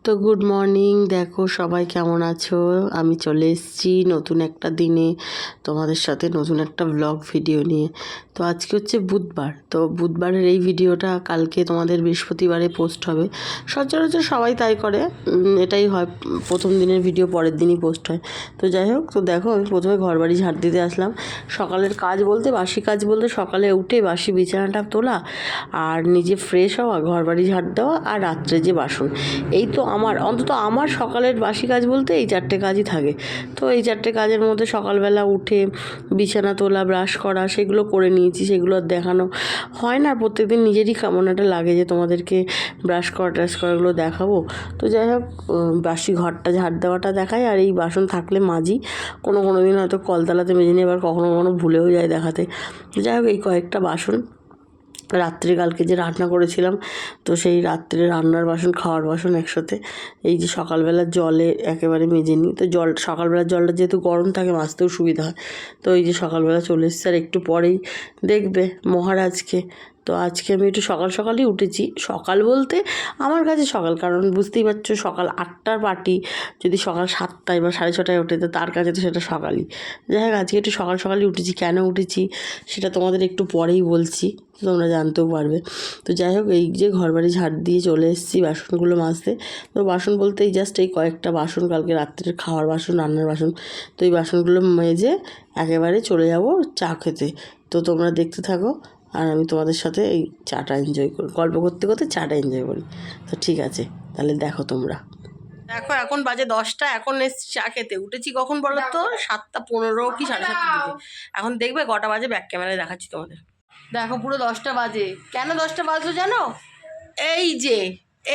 তো good morning, দেখো সবাই কেমন আছো। আমি চলে এসেছি নতুন একটা দিনে তোমাদের সাথে নতুন একটা ব্লগ ভিডিও নিয়ে। তো আজকে হচ্ছে বুধবার, তো বুধবারের এই ভিডিওটা কালকে তোমাদের বৃহস্পতিবারে পোস্ট হবে। সচরাচর সবাই তাই করে, এটাই হয়, প্রথম দিনের ভিডিও পরের দিনই পোস্ট হয়। তো যাই হোক, তো দেখো আমি প্রথমে ঘরবাড়ি ঝাড় দিতে আসলাম। সকালের কাজ বলতে বাসি কাজ বলতে সকালে উঠে বাসি বিছানাটা তোলা আর নিজে ফ্রেশ হওয়া, ঘরবাড়ি ঝাড় দেওয়া আর রাত্রে যে বাসন, এই তো আমার সকালের বাসি কাজ বলতে এই চারটে কাজই থাকে। তো এই চারটে কাজের মধ্যে সকালবেলা উঠে বিছানা তোলা, ব্রাশ করা, সেগুলো করে নিয়েছি। সেগুলো আর দেখানো হয় না, প্রত্যেকদিন নিজেরই কেমনটা লাগে যে তোমাদেরকে ব্রাশ করা ট্রাশ করাগুলো দেখাবো। তো যাই হোক, বাসি ঘরটা ঝাড় দেওয়াটা দেখাই, আর এই বাসন থাকলে মাজি। কোনো দিন হয়তো কলতলাতে মেজে নিই, আবার কখনো ভুলেও যায় দেখাতে। যাই হোক, এই কয়েকটা বাসন রাত্রে কালকে যে রান্না করেছিলাম, তো সেই রাত্রে রান্নার বাসন, খাওয়ার বাসন একসাথে এই যে সকালবেলার জলে একেবারে মেজে নিই। তো সকালবেলার জলটা যেহেতু গরম থাকে, মাজতেও সুবিধা হয়। তো এই যে সকালবেলা চলে এসেছে, আর একটু পরেই দেখবে মহারাজকে। তো আজকে আমি একটু সকালই উঠেছি। সকাল বলতে আমার কাছে সকাল, কারণ বুঝতেই পারছো সকাল 8টার পার্টি যদি সকাল 7টায় বা 6:30টায় ওঠে, তো তার কাছে তো সেটা সকালই। যাই হোক, আজকে একটু সকালই উঠেছি। কেন উঠেছি সেটা তোমাদের একটু পরেই বলছি, তোমরা জানতেও পারবে। তো যাই হোক, এই যে ঘরবাড়ি ঝাড় দিয়ে চলে এসেছি বাসনগুলো মাজতে। তো বাসন বলতে এই জাস্ট এই কয়েকটা বাসন, কালকে রাত্রের খাওয়ার বাসন, রান্নার বাসন। তো এই বাসনগুলো মেজে একেবারে চলে যাব চা খেতে। তো তোমরা দেখতে থাকো, আর আমি তোমাদের সাথে এই চাটা এনজয় করি, গল্প করতে করতে চাটা এনজয় করি। তো ঠিক আছে, তাহলে দেখো তোমরা। দেখো এখন বাজে 10টা, এখন এসছি চা খেতে। উঠেছি কখন বলো তো? 7:15 কি 7:30 দিকে। এখন দেখবে কটা বাজে, ব্যাক ক্যামেরায় দেখাচ্ছি তোমাদের। দেখো পুরো 10টা বাজে। কেন 10টা বাজলো জানো?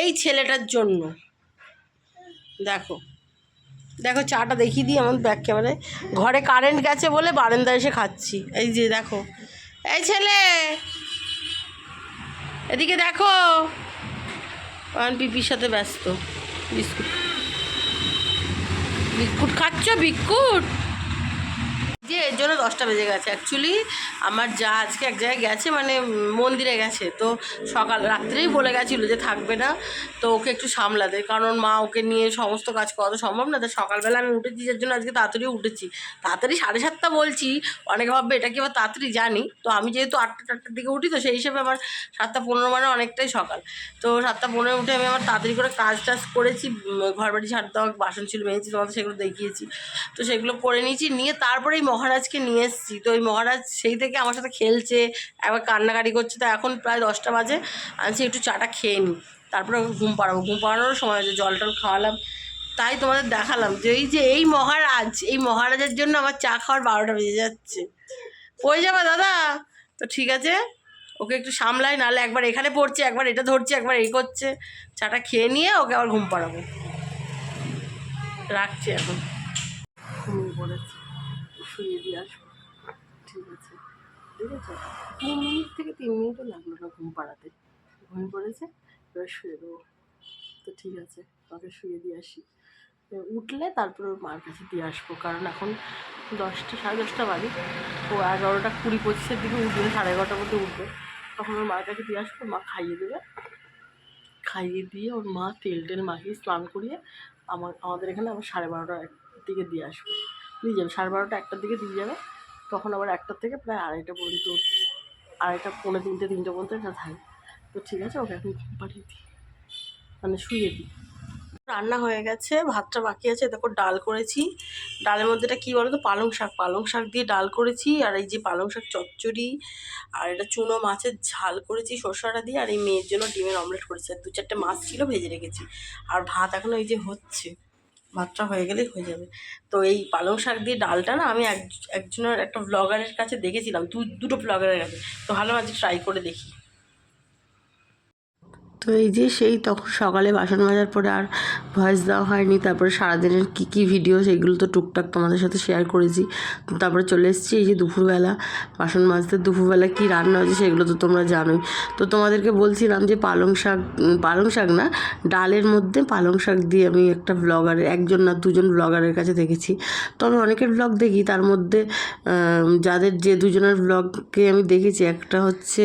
এই ছেলেটার জন্য। দেখো দেখো চাটা দেখিয়ে দিই আমার ব্যাক ক্যামেরায়। ঘরে কারেন্ট গেছে বলে বারান্দায় এসে খাচ্ছি। এই যে দেখো, এই ছেলে এদিকে দেখো, কারণ পিপির সাথে ব্যস্ত। বিস্কুট বিস্কুট খাচ্ছ? বিস্কুট যে এর জন্য 10টা বেজে গেছে। অ্যাকচুয়ালি আমার যা আজকে এক জায়গায় গেছে, মানে মন্দিরে গেছে। তো রাত্রেই বলে গেছিলো যে থাকবে না, তো ওকে একটু সামলাতে, কারণ মা ওকে নিয়ে সমস্ত কাজ করা তো সম্ভব না। তো সকালবেলা আমি উঠেছি, যার জন্য আজকে তাড়াতাড়ি উঠেছি। তাড়াতাড়ি 7:30 বলছি, অনেকে ভাববে এটা কি আবার তাড়াতাড়ি, জানি। তো আমি যেহেতু 8টার দিকে উঠি, তো সেই হিসেবে আমার 7:15 মানে অনেকটাই সকাল। তো 7:15 উঠে আমি আমার তাড়াতাড়ি করে কাজ টাজ করেছি। ঘরবাড়ি ঝাড় দেওয়া, বাসন ছিল মেয়েছি, তোমাদের সেগুলো দেখিয়েছি। তো সেগুলো করে নিয়েছি, নিয়ে তারপরেই মহারাজকে নিয়ে এসেছি। তো ওই মহারাজ সেই থেকে আমার সাথে খেলছে, একবার কান্নাকাটি করছে। তো এখন প্রায় 10টা বাজে, আনছি একটু চাটা খেয়ে নিই, তারপরে ওকে ঘুম পাড়াবো। ঘুম পাড়ানোর সময় হয়েছে, জল টল খাওয়ালাম। তাই তোমাদের দেখালাম যে এই মহারাজের জন্য আমার চা খাওয়ার 12টা বেজে যাচ্ছে। পড়ে যাবা দাদা? তো ঠিক আছে, ওকে একটু সামলাই, নাহলে একবার এখানে পড়ছে, একবার এটা ধরছে, একবার এই করছে। চাটা খেয়ে নিয়ে ওকে আবার ঘুম পাড়াবো। রাখছি এখন, ঘুমিয়ে পড়েছে, শুয়ে দিয়ে আসবো। ঠিক আছে, ঠিক আছে। 2 মিনিট থেকে 3 মিনিটও লাগলো না ঘুম পাড়াতে। ঘুমিয়ে পড়েছে, এবার শুয়ে দেবো। তো ঠিক আছে, ওকে শুয়ে দিয়ে আসি। উঠলে তারপর ওর মার কাছে দিয়ে আসবো, কারণ এখন 10টা, 10:30 বাজে। ও 11:20-25-এর দিকে উঠবে, 11:30টার মধ্যে উঠবে। তখন ওর মার কাছে দিয়ে আসবো, মা খাইয়ে দেবে। খাইয়ে দিয়ে ওর মা তেল মাখিয়ে স্নান করিয়ে আমাদের এখানে আবার 12:30টার দিকে দিয়ে আসবে, দিয়ে যাবে। 12:30, 1টার দিকে দিয়ে যাবে। তখন আবার 1টার থেকে প্রায় 2:30 পর্যন্ত, 2:30, পৌনে 3টে পর্যন্ত এটা থাকে। তো ঠিক আছে, ওকে এখন ঘুম পাঠিয়ে দিই, মানে শুয়ে দিই। রান্না হয়ে গেছে, ভাতটা বাকি আছে। দেখো ডাল করেছি। ডালের মধ্যে এটা কী বলো তো, পালং শাক দিয়ে ডাল করেছি। আর এই যে পালং শাক চচ্চড়ি, আর এটা চুনো মাছের ঝাল করেছি সরষাটা দিয়ে। আর এই মেয়ের জন্য ডিমের অমলেট করেছি। আর 2-4টে মাছ ছিল, ভেজে রেখেছি। আর ভাত এখনও এই যে হচ্ছে, ভাতটা হয়ে গেলেই হয়ে যাবে। তো এই পালং শাক দিয়ে ডালটা না আমি একজনের, একটা ব্লগারের কাছে দেখেছিলাম, দুটো ব্লগারের কাছে। তো ভালো, আজকে ট্রাই করে দেখি। তো এই যে সেই তখন সকালে বাসন মাজার পরে আর ভয়েস দেওয়া হয়নি। তারপরে সারাদিনের কী ভিডিও সেগুলো তো টুকটাক তোমাদের সাথে শেয়ার করেছি। তারপরে চলে এসেছি এই যে দুপুরবেলা বাসন মাজতে। দুপুরবেলা কী রান্না হয়েছে সেগুলো তো তোমরা জানোই। তো তোমাদেরকে বলছিলাম যে পালং শাক না, ডালের মধ্যে পালং শাক দিয়ে আমি একটা ব্লগারের, একজন না দুজন ব্লগারের কাছে দেখেছি। তো আমি অনেকের ব্লগ দেখি, তার মধ্যে যে দুজনের ব্লগকে আমি দেখেছি, একটা হচ্ছে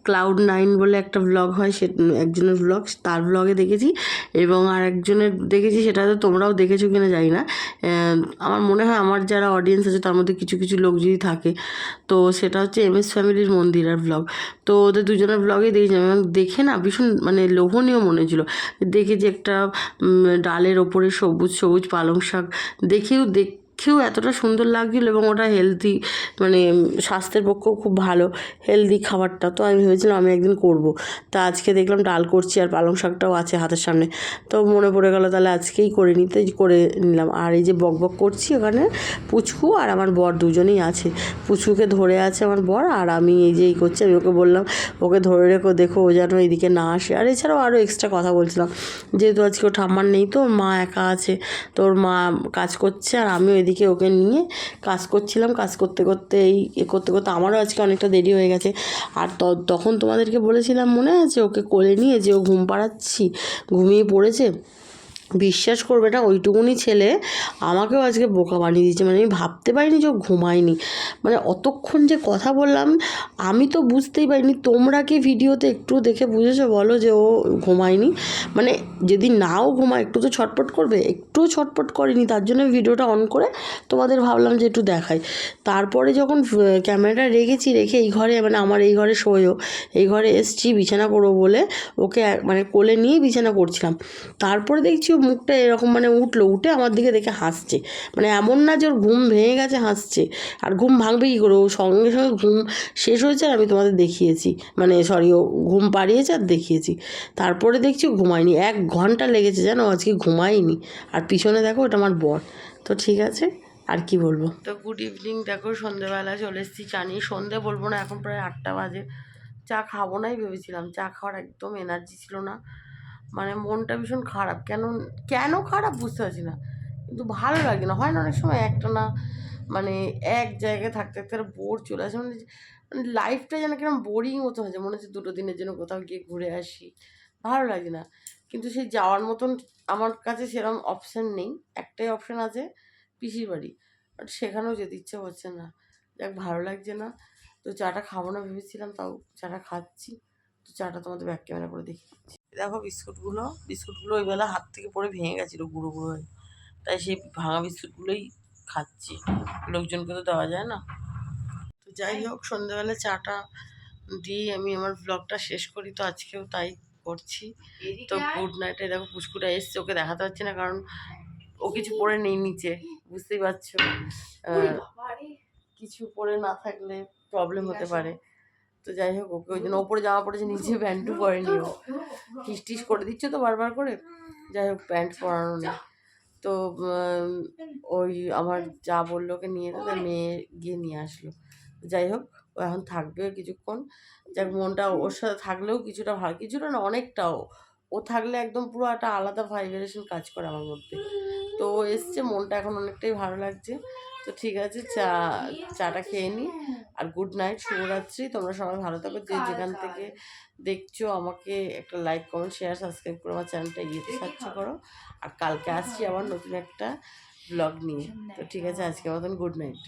Cloud9 বলে একটা ব্লগ হয়, সে একজনের ব্লগ, তার ব্লগে দেখেছি। এবং আর একজনের দেখেছি, সেটা তো তোমরাও দেখেছো কিনা জানি না। আমার মনে হয় আমার যারা অডিয়েন্স আছে তার মধ্যে কিছু কিছু লোক যদি থাকে, তো সেটা হচ্ছে MS ফ্যামিলির মন্দিরার ব্লগ। তো ওদের দুজনের ব্লগেই দেখেছিলাম এবং দেখে না ভীষণ মানে লোভনীয় মনে হয়েছিলো। দেখে যে একটা ডালের ওপরে সবুজ সবুজ পালং শাক, দেখেও এতটা সুন্দর লাগছিলো এবং ওটা হেলদি, মানে স্বাস্থ্যের পক্ষেও খুব ভালো হেলদি খাবারটা। তো আমি ভেবেছিলাম আমি একদিন করব। তা আজকে দেখলাম ডাল করছি আর পালং শাকটাও আছে হাতের সামনে, তো মনে পড়ে গেল তাহলে আজকেই করে নিতে, করে নিলাম। আর এই যে বক করছি, ওখানে পুচকু আর আমার বর দুজনেই আছে। পুচকুকে ধরে আছে আমার বর, আর আমি এই যে করছি। আমি ওকে বললাম ওকে ধরে রেখো, দেখো ও যেন এইদিকে না আসে। আর এছাড়াও আরও এক্সট্রা কথা বলছিলাম, যেহেতু আজকে ও ঠাম্মার নেই, তো ওর মা একা আছে, তো ওর মা কাজ করছে আর আমিও এদিকে ওকে নিয়ে কাজ করছিলাম। কাজ করতে করতে করতে করতে আমারও আজকে অনেকটা দেরি হয়ে গেছে। আর তখন তোমাদেরকে বলেছিলাম মনে আছে, ওকে কোলে নিয়ে যে ও ঘুম পাড়াচ্ছি, ঘুমিয়ে পড়েছে। বিশ্বাস করবে না, ওইটুকুনি ছেলে আমাকেও আজকে বোকা বানিয়ে দিয়েছে। মানে আমি ভাবতে পারিনি যে ও ঘুমায়নি। মানে অতক্ষণ যে কথা বললাম, আমি তো বুঝতেই পারিনি। তোমরা কি ভিডিওতে একটু দেখে বুঝেছো বলো যে ও ঘুমায়নি? মানে যদি নাও ঘুমায় একটু তো ছটপট করবে, একটুও ছটপট করেনি। তার জন্য ভিডিওটা অন করে তোমাদের ভাবলাম যে একটু দেখাই। তারপরে যখন ক্যামেরাটা রেখে এই ঘরে, মানে আমার এই ঘরে শোয়ও, এই ঘরে এসছি বিছানা করবো বলে ওকে মানে কোলে নিয়ে বিছানা করছিলাম। তারপরে দেখছি ও মুখটা এরকম মানে উঠে আমার দিকে দেখে হাসছে। মানে এমন না যে ওর ঘুম ভেঙে গেছে, হাসছে। আর ঘুম ভাঙবে কী করে, ও সঙ্গে সঙ্গে ঘুম শেষ হয়েছে আর আমি তোমাদের দেখিয়েছি, মানে সরি, ও ঘুম পাড়িয়েছে আর দেখিয়েছি। তারপরে দেখছি ও ঘুমায়নি, 1 ঘন্টা লেগেছে জানো, আজকে ঘুমায়নি। আর পিছনে দেখো ওটা আমার বর। তো ঠিক আছে, আর কি বলবো। তো গুড ইভিনিং, দেখো সন্ধ্যেবেলা চলে এসেছি। চা নিয়ে, সন্ধ্যে বলবো না, এখন প্রায় 8টা বাজে। চা খাবো নাই ভেবেছিলাম, চা খাওয়ার একদম এনার্জি ছিল না। মানে মনটা ভীষণ খারাপ, কেন খারাপ বুঝতে পারছি না, কিন্তু ভালো লাগে না। হয় না অনেক সময় একটা না, মানে এক জায়গায় থাকতে থাকতে বোর চলে আসে, মানে লাইফটা যেন কিরকম বোরিং মতো হয়েছে। মনে হচ্ছে 2 দিনের জন্য কোথাও গিয়ে ঘুরে আসি, ভালো লাগে না। কিন্তু সেই যাওয়ার মতন আমার কাছে সেরকম অপশান নেই। একটাই অপশান আছে, পিসির বাড়ি, বাট সেখানেও যেতে ইচ্ছে হচ্ছে না। যাক, ভালো লাগছে না। তো চাটা খাবো না ভেবেছিলাম, তাও চাটা খাচ্ছি। তো চাটা তোমাদের ব্যাক ক্যামেরা করে দেখি। দেখো বিস্কুটগুলো ওই বেলা হাত থেকে পড়ে ভেঙে গেছিলো গুঁড়ো গুঁড়ো হয়ে, তাই সেই ভাঙা বিস্কুটগুলোই খাচ্ছি। লোকজনকে তো দেওয়া যায় না। তো যাই হোক, সন্ধ্যাবেলা চাটা দিয়ে আমি আমার ব্লগটা শেষ করি। তো আজকেও তাই করছি। তো গুড নাইটে দেখো পুচকুটা এসছে, ওকে দেখাতে পারছি না কারণ ও কিছু পরে নেই নিচে, বুঝতেই পারছো। কিছু পরে না থাকলে প্রবলেম হতে পারে। তো যাই হোক, ওকে ওই জন্য ওপরে জামা পড়েছে, নিচে প্যান্টও পরেনি। ও টিস করে দিচ্ছে তো বারবার করে। যাই হোক, প্যান্ট পরানো নেই। তো ওই আমার যা বললো ওকে নিয়ে যেতে, মেয়ে গিয়ে নিয়ে আসলো। যাই হোক, ও এখন থাকবে কিছুক্ষণ। যাক, মনটা ওর সাথে থাকলেও কিছুটা ভালো, কিছুটা না অনেকটাও। ও থাকলে একদম পুরো একটা আলাদা ভাইব্রেশন কাজ করে আমার মধ্যে। তো ও এসছে, মনটা এখন অনেকটাই ভালো লাগছে। তো ঠিক আছে, চাটা খেয়ে নিই। আর গুড নাইট, শুভরাত্রি। তোমরা সবাই ভালো থাকো, যে যেখান থেকে দেখছো আমাকে একটা লাইক, কমেন্ট, শেয়ার, সাবস্ক্রাইব করে আমার চ্যানেলটা এগিয়ে সাহায্য করো। আর কালকে আসছি আবার নতুন একটা ব্লগ নিয়ে। তো ঠিক আছে, আজকের মতন গুড নাইট।